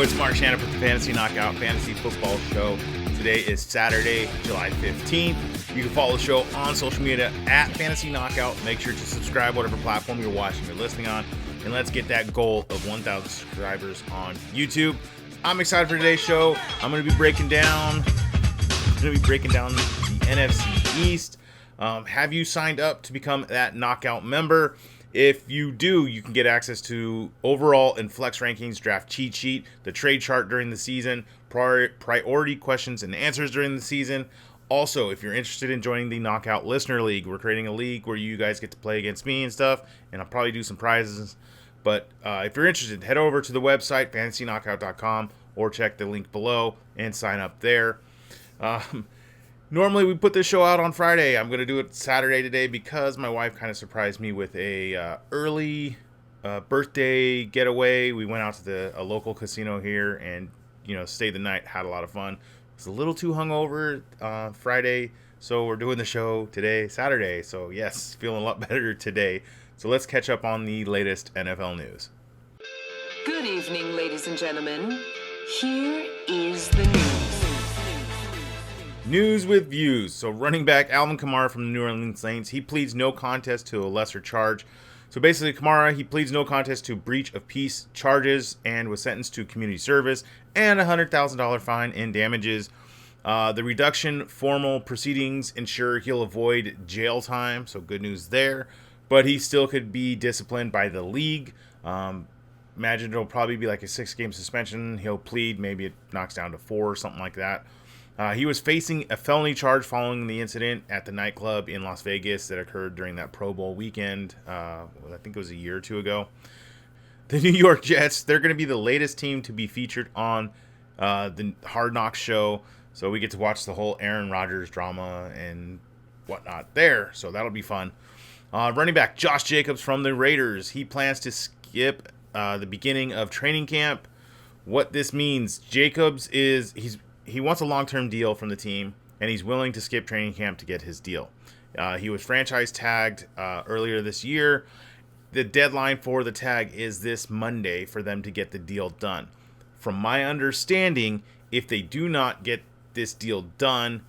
it's Marc with the Fantasy Knockout Fantasy Football Show. Today is Saturday, July 15th. You can follow the show on social media at Fantasy Knockout. Make sure to subscribe whatever platform you're watching or listening on. And let's get that goal of 1,000 subscribers on YouTube. I'm excited for today's show. I'm going to be breaking down the NFC East. Have you signed up to become that knockout member? If you do, you can get access to overall and flex rankings, draft cheat sheet, the trade chart during the season, priority questions and answers during the season. Also, if you're interested in joining the Knockout Listener League, we're creating a league where you guys get to play against me and stuff, and I'll probably do some prizes. But if you're interested, head over to the website, fantasyknockout.com, or check the link below and sign up there. Normally we put this show out on Friday. I'm going to do it Saturday today because my wife kind of surprised me with a early birthday getaway. We went out to a local casino here and, stayed the night, had a lot of fun. Was a little too hungover Friday, so we're doing the show today, Saturday. So yes, feeling a lot better today. So let's catch up on the latest NFL news. Good evening, ladies and gentlemen. Here is the news. News with views. So running back Alvin Kamara from the New Orleans Saints, he pleads no contest to a lesser charge. So basically Kamara, he pleads no contest to breach of peace charges and was sentenced to community service and a $100,000 fine in damages. The reduction formal proceedings ensure he'll avoid jail time. So good news there. But he still could be disciplined by the league. Imagine it'll probably be like a 6-game suspension. He'll plead. Maybe it knocks down to 4 or something like that. He was facing a felony charge following the incident at the nightclub in Las Vegas that occurred during that Pro Bowl weekend. I think it was a year or two ago. The New York Jets, they're going to be the latest team to be featured on the Hard Knocks show. So we get to watch the whole Aaron Rodgers drama and whatnot there. So that'll be fun. Running back Josh Jacobs from the Raiders. He plans to skip the beginning of training camp. What this means, Jacobs he wants a long-term deal from the team, and he's willing to skip training camp to get his deal. He was franchise tagged earlier this year. The deadline for the tag is this Monday for them to get the deal done. From my understanding, if they do not get this deal done,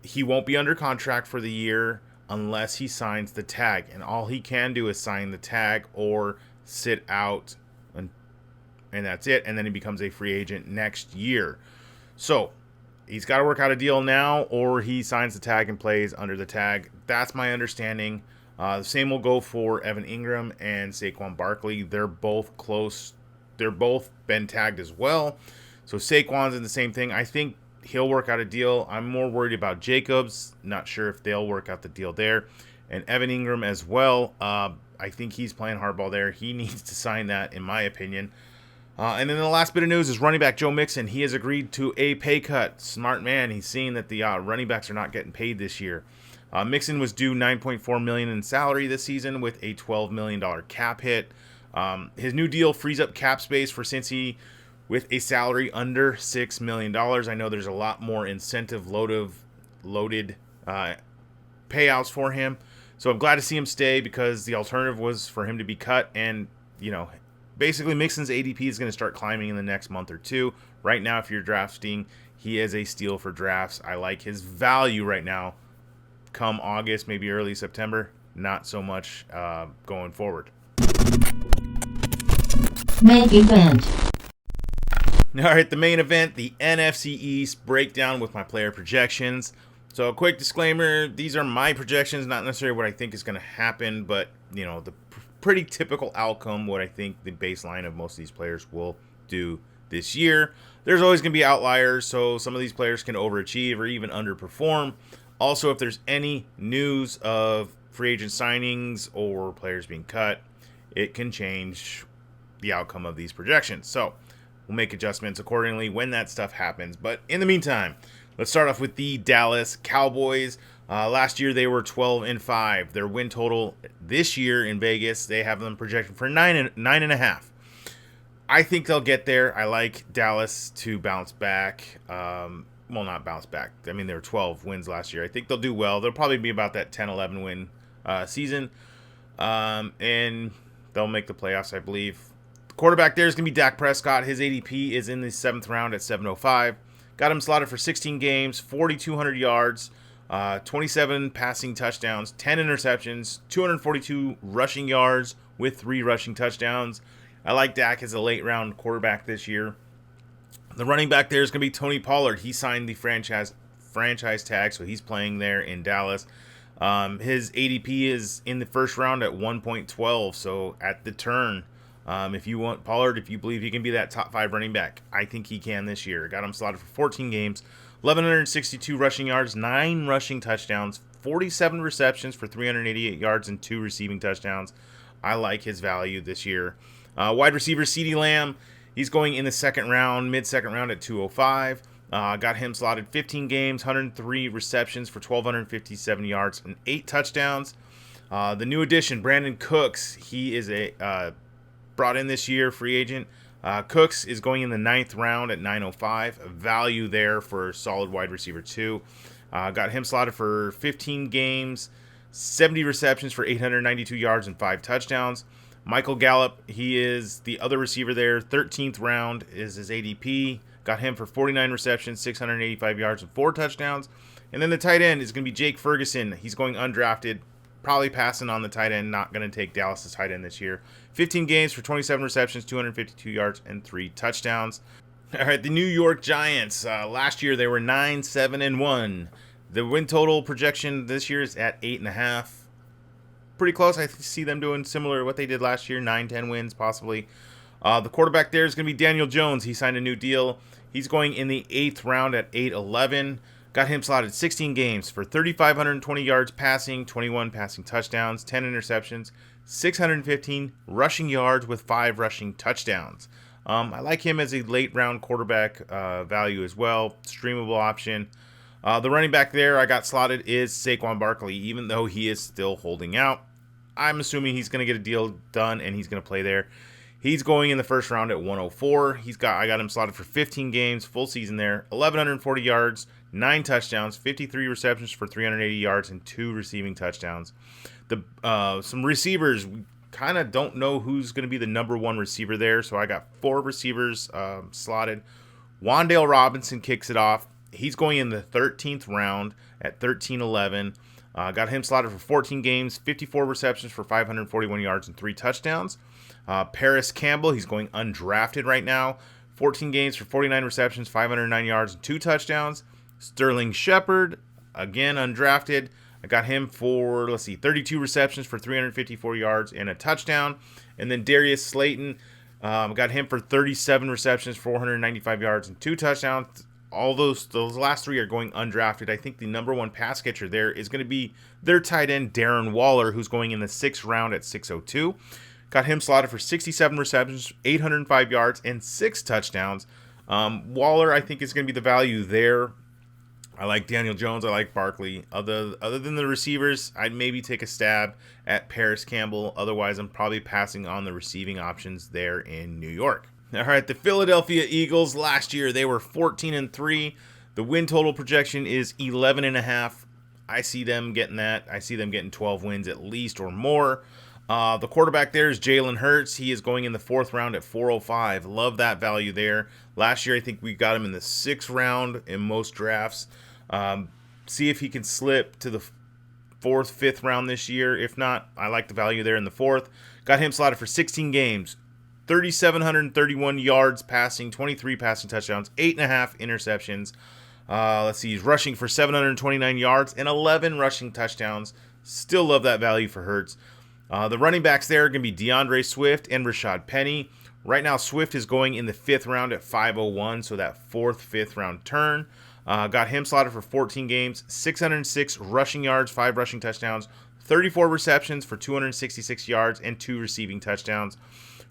he won't be under contract for the year unless he signs the tag. And all he can do is sign the tag or sit out, and that's it. And then he becomes a free agent next year. So he's got to work out a deal now, or he signs the tag and plays under the tag. That's my understanding. The same will go for Evan Ingram and Saquon Barkley. They're both close. They're both been tagged as well. So Saquon's in the same thing. I think he'll work out a deal. I'm more worried about Jacobs. Not sure if they'll work out the deal there. And Evan Ingram as well. I think he's playing hardball there. He needs to sign that, in my opinion. And then the last bit of news is running back Joe Mixon. He has agreed to a pay cut. Smart man. He's seeing that the running backs are not getting paid this year. Mixon was due $9.4 million in salary this season with a $12 million cap hit. His new deal frees up cap space for Cincy with a salary under $6 million. I know there's a lot more incentive loaded payouts for him. So I'm glad to see him stay because the alternative was for him to be cut. And, basically Mixon's ADP is going to start climbing in the next month or two. Right now, if you're drafting, he is a steal for drafts. I like his value right now. Come August, maybe early September, not so much going forward. Main event. All right, the main event, the NFC East breakdown with my player projections. So a quick disclaimer, these are my projections, not necessarily what I think is going to happen, but, the pretty typical outcome, what I think the baseline of most of these players will do this year. There's always going to be outliers, so some of these players can overachieve or even underperform. Also, if there's any news of free agent signings or players being cut, it can change the outcome of these projections. So we'll make adjustments accordingly when that stuff happens. But in the meantime, let's start off with the Dallas Cowboys. Last year, they were 12-5. Their win total this year in Vegas, they have them projected for 9.5. I think they'll get there. I like Dallas to bounce back. Well, not bounce back. I mean, they were 12 wins last year. I think they'll do well. They'll probably be about that 10-11 win season. And they'll make the playoffs, I believe. Quarterback there is going to be Dak Prescott. His ADP is in the 7th round at 705. Got him slotted for 16 games, 4,200 yards, 27 passing touchdowns, 10 interceptions, 242 rushing yards with 3 rushing touchdowns. I like Dak as a late round quarterback this year. The running back there is going to be Tony Pollard. He signed the franchise tag, so he's playing there in Dallas. His ADP is in the first round at 1.12, so at the turn. If you want Pollard, if you believe he can be that top 5 running back, I think he can this year. Got him slotted for 14 games, 1,162 rushing yards, 9 rushing touchdowns, 47 receptions for 388 yards, and 2 receiving touchdowns. I like his value this year. Wide receiver CeeDee Lamb, he's going in the second round, mid-second round at 205. Got him slotted 15 games, 103 receptions for 1,257 yards and 8 touchdowns. The new addition, Brandon Cooks, he is brought in this year, free agent. Cooks is going in the 9th round at 905. A value there for solid wide receiver 2. Got him slotted for 15 games, 70 receptions for 892 yards and 5 touchdowns. Michael Gallup, he is the other receiver there. 13th round is his ADP. Got him for 49 receptions, 685 yards, and 4 touchdowns. And then the tight end is going to be Jake Ferguson. He's going undrafted. Probably passing on the tight end. Not going to take Dallas' tight end this year. 15 games for 27 receptions, 252 yards, and 3 touchdowns. All right, the New York Giants. Last year, they were 9-7-1. The win total projection this year is at 8.5. Pretty close. I see them doing similar to what they did last year, 9-10 wins possibly. The quarterback there is going to be Daniel Jones. He signed a new deal. He's going in the 8th round at 8-11. Got him slotted 16 games for 3,520 yards passing, 21 passing touchdowns, 10 interceptions, 615 rushing yards with 5 rushing touchdowns. I like him as a late round quarterback value as well. Streamable option. The running back there I got slotted is Saquon Barkley, even though he is still holding out. I'm assuming he's going to get a deal done and he's going to play there. He's going in the first round at 104. I got him slotted for 15 games, full season there, 1,140 yards, 9 touchdowns, 53 receptions for 380 yards, and 2 receiving touchdowns. Some receivers, we kind of don't know who's going to be the number 1 receiver there, so I got 4 receivers slotted. Wan'Dale Robinson kicks it off. He's going in the 13th round at 13-11. Got him slotted for 14 games, 54 receptions for 541 yards and 3 touchdowns. Paris Campbell, he's going undrafted right now. 14 games for 49 receptions, 509 yards, and 2 touchdowns. Sterling Shepard, again undrafted. I got him for, 32 receptions for 354 yards and a touchdown. And then Darius Slayton, got him for 37 receptions, 495 yards, and 2 touchdowns. All those last 3 are going undrafted. I think the number 1 pass catcher there is going to be their tight end, Darren Waller, who's going in the 6th round at 602. Got him slotted for 67 receptions, 805 yards, and 6 touchdowns. Waller, I think, is going to be the value there. I like Daniel Jones. I like Barkley. Other than the receivers, I'd maybe take a stab at Paris Campbell. Otherwise, I'm probably passing on the receiving options there in New York. All right, the Philadelphia Eagles, last year, they were 14-3. The win total projection is 11.5. I see them getting that. I see them getting 12 wins at least or more. The quarterback there is Jalen Hurts. He is going in the 4th round at 405. Love that value there. Last year, I think we got him in the 6th round in most drafts. See if he can slip to the 4th, 5th round this year. If not, I like the value there in the 4th. Got him slotted for 16 games, 3,731 yards passing, 23 passing touchdowns, 8.5 interceptions. He's rushing for 729 yards and 11 rushing touchdowns. Still love that value for Hurts. The running backs there are going to be DeAndre Swift and Rashad Penny. Right now, Swift is going in the 5th round at 501, so that 4th, 5th round turn. Got him slotted for 14 games, 606 rushing yards, 5 rushing touchdowns, 34 receptions for 266 yards, and 2 receiving touchdowns.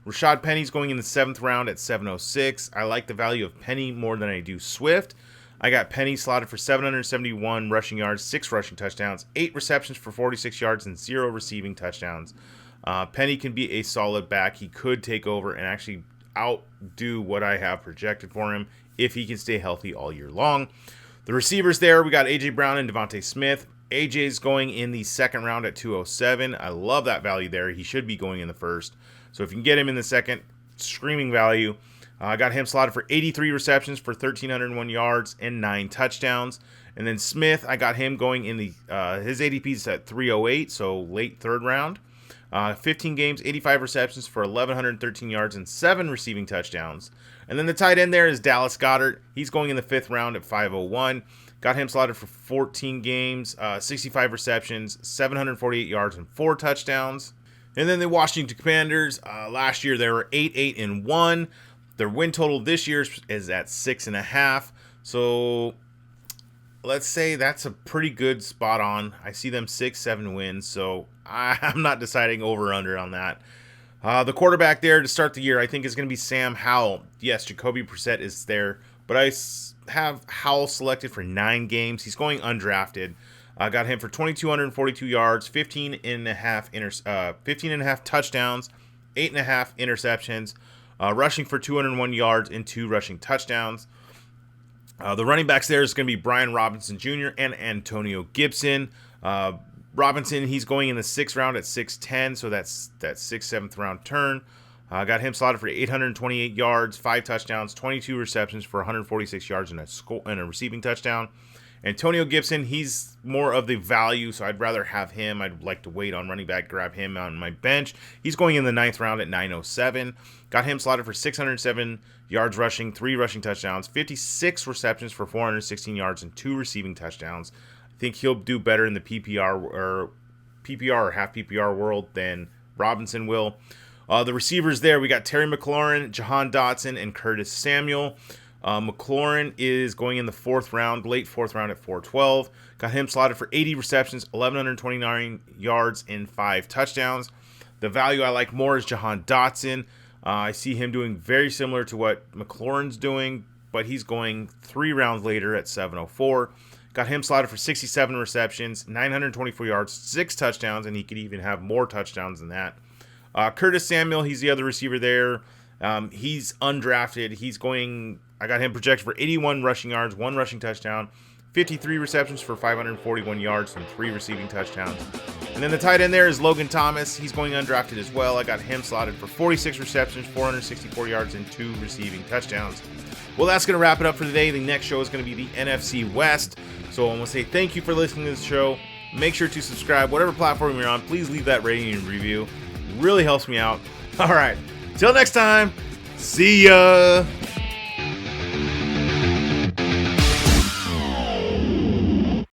Rashad Penny's going in the 7th round at 706. I like the value of Penny more than I do Swift. I got Penny slotted for 771 rushing yards, 6 rushing touchdowns, 8 receptions for 46 yards, and 0 receiving touchdowns. Penny can be a solid back. He could take over and actually outdo what I have projected for him if he can stay healthy all year long. The receivers there, we got A.J. Brown and Devontae Smith. A.J.'s going in the 2nd round at 207. I love that value there. He should be going in the 1st. So if you can get him in the 2nd, screaming value. I got him slotted for 83 receptions for 1,301 yards and 9 touchdowns. And then Smith, I got him going in the his ADP is at 308, so late third round. 15 games, 85 receptions for 1,113 yards and 7 receiving touchdowns. And then the tight end there is Dallas Goedert. He's going in the 5th round at 501. Got him slotted for 14 games, 65 receptions, 748 yards and 4 touchdowns. And then the Washington Commanders, last year they were 8-1. Their win total this year is at 6.5. So let's say that's a pretty good spot on. I see them 6-7 wins, so I'm not deciding over or under on that. The quarterback there to start the year, I think, is going to be Sam Howell. Yes, Jacoby Brissett is there, but I have Howell selected for 9 games. He's going undrafted. I got him for 2,242 yards, 15 and a half touchdowns, 8.5 interceptions, rushing for 201 yards and 2 rushing touchdowns. The running backs there is going to be Brian Robinson Jr. and Antonio Gibson. Robinson, he's going in the 6th round at 6'10", so that's that 6th, 7th round turn. Got him slotted for 828 yards, 5 touchdowns, 22 receptions for 146 yards and a receiving touchdown. Antonio Gibson, he's more of the value, so I'd rather have him. I'd like to wait on running back, grab him on my bench. He's going in the 9th round at 907. Got him slotted for 607 yards rushing, 3 rushing touchdowns, 56 receptions for 416 yards and 2 receiving touchdowns. I think he'll do better in the PPR or half PPR world than Robinson will. The receivers there, we got Terry McLaurin, Jahan Dotson, and Curtis Samuel. McLaurin is going in the 4th round, late 4th round at 412. Got him slotted for 80 receptions, 1,129 yards, and 5 touchdowns. The value I like more is Jahan Dotson. I see him doing very similar to what McLaurin's doing, but he's going 3 rounds later at 704. Got him slotted for 67 receptions, 924 yards, 6 touchdowns, and he could even have more touchdowns than that. Curtis Samuel, he's the other receiver there. He's undrafted. I got him projected for 81 rushing yards, 1 rushing touchdown, 53 receptions for 541 yards, and 3 receiving touchdowns. And then the tight end there is Logan Thomas. He's going undrafted as well. I got him slotted for 46 receptions, 464 yards, and 2 receiving touchdowns. Well, that's going to wrap it up for today. The next show is going to be the NFC West. So I want to say thank you for listening to this show. Make sure to subscribe, whatever platform you're on. Please leave that rating and review. It really helps me out. All right. Till next time. See ya.